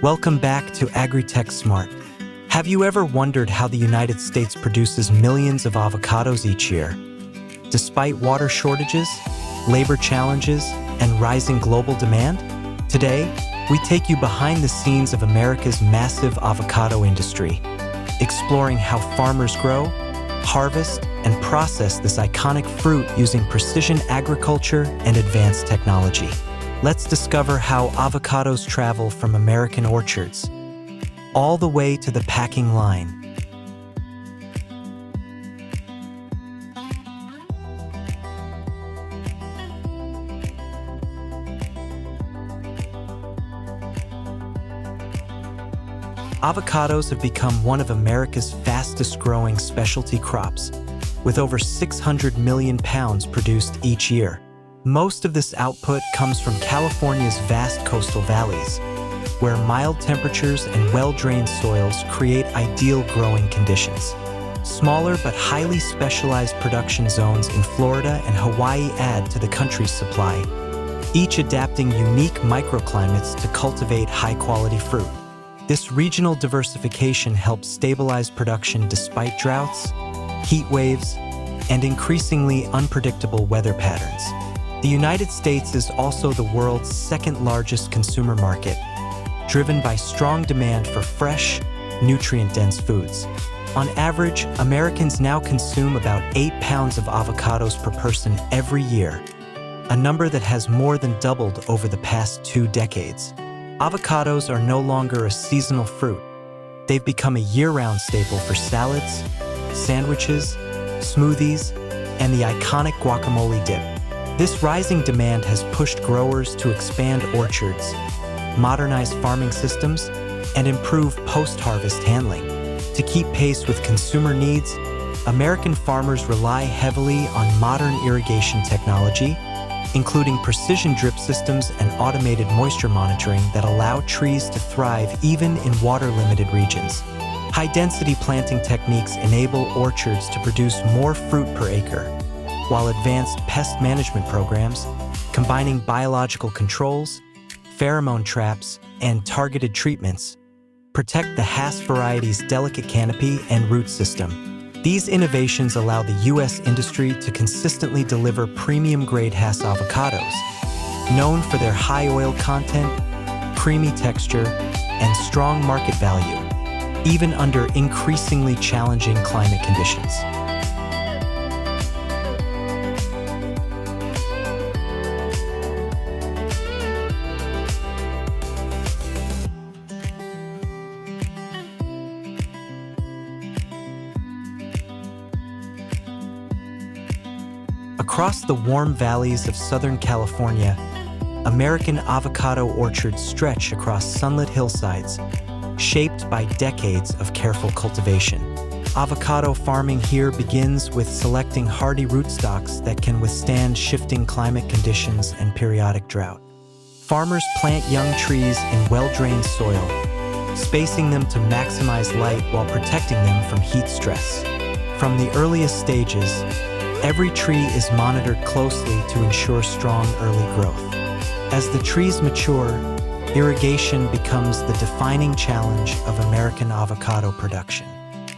Welcome back to AgriTech Smart. Have you ever wondered how the United States produces millions of avocados each year? Despite water shortages, labor challenges, and rising global demand? Today, we take you behind the scenes of America's massive avocado industry, exploring how farmers grow, harvest, and process this iconic fruit using precision agriculture and advanced technology. Let's discover how avocados travel from American orchards all the way to the packing line. Avocados have become one of America's fastest-growing specialty crops, with over 600 million pounds produced each year. Most of this output comes from California's vast coastal valleys, where mild temperatures and well-drained soils create ideal growing conditions. Smaller but highly specialized production zones in Florida and Hawaii add to the country's supply, each adapting unique microclimates to cultivate high-quality fruit. This regional diversification helps stabilize production despite droughts, heat waves, and increasingly unpredictable weather patterns. The United States is also the world's second-largest consumer market, driven by strong demand for fresh, nutrient-dense foods. On average, Americans now consume about 8 pounds of avocados per person every year, a number that has more than doubled over the past 2 decades. Avocados are no longer a seasonal fruit. They've become a year-round staple for salads, sandwiches, smoothies, and the iconic guacamole dip. This rising demand has pushed growers to expand orchards, modernize farming systems, and improve post-harvest handling. To keep pace with consumer needs, American farmers rely heavily on modern irrigation technology, including precision drip systems and automated moisture monitoring that allow trees to thrive even in water-limited regions. High-density planting techniques enable orchards to produce more fruit per acre, while advanced pest management programs, combining biological controls, pheromone traps, and targeted treatments, protect the Hass variety's delicate canopy and root system. These innovations allow the U.S. industry to consistently deliver premium-grade Hass avocados, known for their high oil content, creamy texture, and strong market value, even under increasingly challenging climate conditions. Across the warm valleys of Southern California, American avocado orchards stretch across sunlit hillsides, shaped by decades of careful cultivation. Avocado farming here begins with selecting hardy rootstocks that can withstand shifting climate conditions and periodic drought. Farmers plant young trees in well-drained soil, spacing them to maximize light while protecting them from heat stress. From the earliest stages, every tree is monitored closely to ensure strong early growth. As the trees mature, irrigation becomes the defining challenge of American avocado production.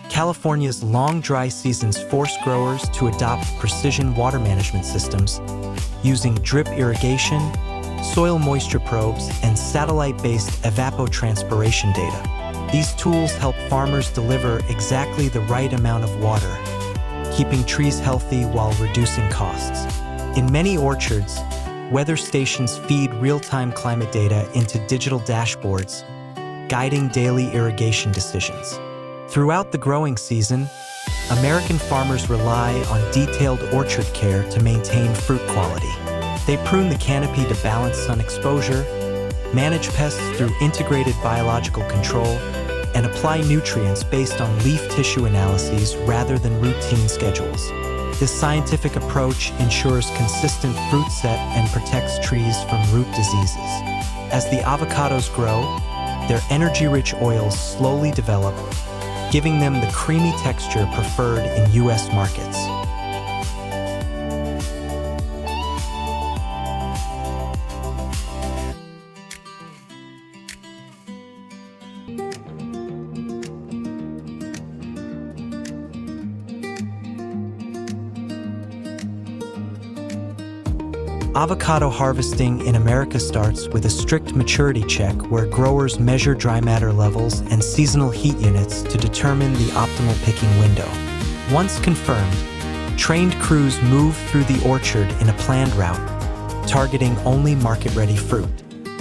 California's long dry seasons force growers to adopt precision water management systems using drip irrigation, soil moisture probes, and satellite-based evapotranspiration data. These tools help farmers deliver exactly the right amount of water, keeping trees healthy while reducing costs. In many orchards, weather stations feed real-time climate data into digital dashboards, guiding daily irrigation decisions. Throughout the growing season, American farmers rely on detailed orchard care to maintain fruit quality. They prune the canopy to balance sun exposure, manage pests through integrated biological control, and apply nutrients based on leaf tissue analyses rather than routine schedules. This scientific approach ensures consistent fruit set and protects trees from root diseases. As the avocados grow, their energy-rich oils slowly develop, giving them the creamy texture preferred in U.S. markets. Avocado harvesting in America starts with a strict maturity check where growers measure dry matter levels and seasonal heat units to determine the optimal picking window. Once confirmed, trained crews move through the orchard in a planned route, targeting only market-ready fruit.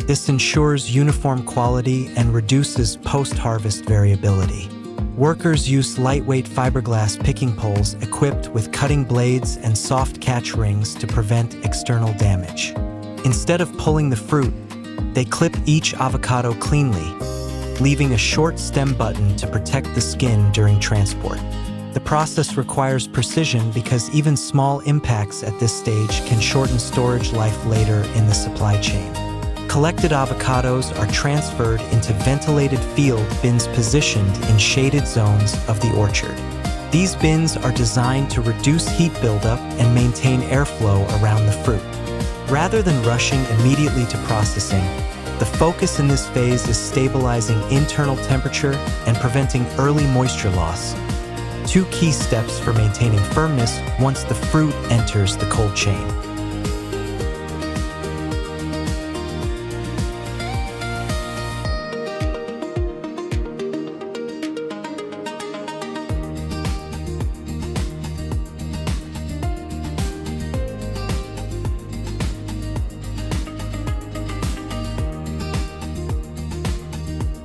This ensures uniform quality and reduces post-harvest variability. Workers use lightweight fiberglass picking poles equipped with cutting blades and soft catch rings to prevent external damage. Instead of pulling the fruit, they clip each avocado cleanly, leaving a short stem button to protect the skin during transport. The process requires precision because even small impacts at this stage can shorten storage life later in the supply chain. Collected avocados are transferred into ventilated field bins positioned in shaded zones of the orchard. These bins are designed to reduce heat buildup and maintain airflow around the fruit. Rather than rushing immediately to processing, the focus in this phase is stabilizing internal temperature and preventing early moisture loss, two key steps for maintaining firmness once the fruit enters the cold chain.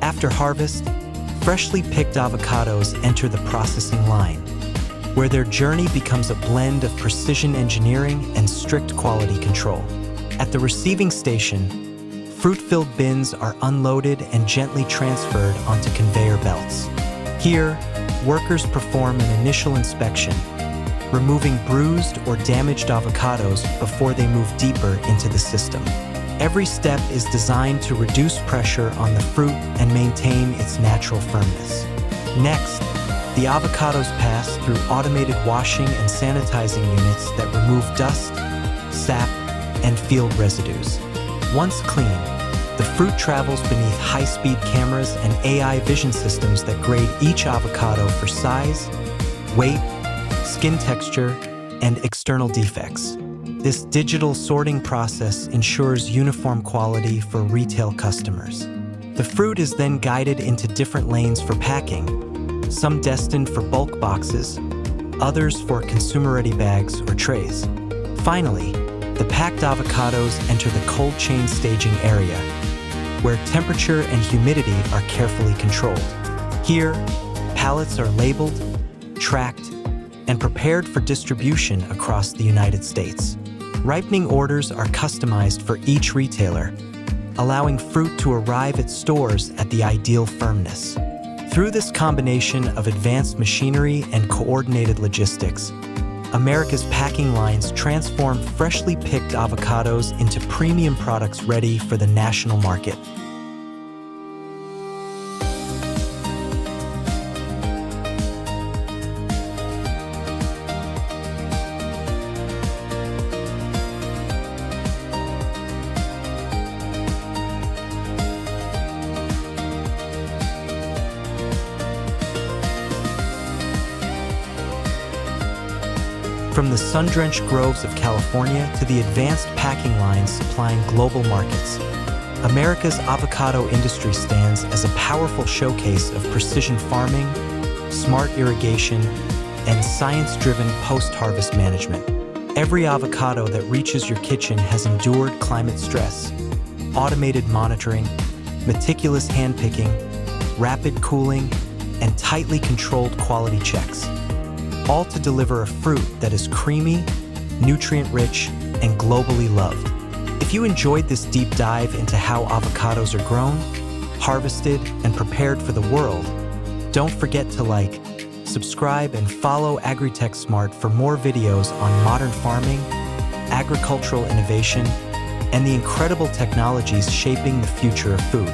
After harvest, freshly picked avocados enter the processing line, where their journey becomes a blend of precision engineering and strict quality control. At the receiving station, fruit-filled bins are unloaded and gently transferred onto conveyor belts. Here, workers perform an initial inspection, removing bruised or damaged avocados before they move deeper into the system. Every step is designed to reduce pressure on the fruit and maintain its natural firmness. Next, the avocados pass through automated washing and sanitizing units that remove dust, sap, and field residues. Once clean, the fruit travels beneath high-speed cameras and AI vision systems that grade each avocado for size, weight, skin texture, and external defects. This digital sorting process ensures uniform quality for retail customers. The fruit is then guided into different lanes for packing, some destined for bulk boxes, others for consumer-ready bags or trays. Finally, the packed avocados enter the cold chain staging area, where temperature and humidity are carefully controlled. Here, pallets are labeled, tracked, and prepared for distribution across the United States. Ripening orders are customized for each retailer, allowing fruit to arrive at stores at the ideal firmness. Through this combination of advanced machinery and coordinated logistics, America's packing lines transform freshly picked avocados into premium products ready for the national market. From the sun-drenched groves of California to the advanced packing lines supplying global markets, America's avocado industry stands as a powerful showcase of precision farming, smart irrigation, and science-driven post-harvest management. Every avocado that reaches your kitchen has endured climate stress, automated monitoring, meticulous hand-picking, rapid cooling, and tightly controlled quality checks, all to deliver a fruit that is creamy, nutrient-rich, and globally loved. If you enjoyed this deep dive into how avocados are grown, harvested, and prepared for the world, don't forget to like, subscribe, and follow AgriTech Smart for more videos on modern farming, agricultural innovation, and the incredible technologies shaping the future of food.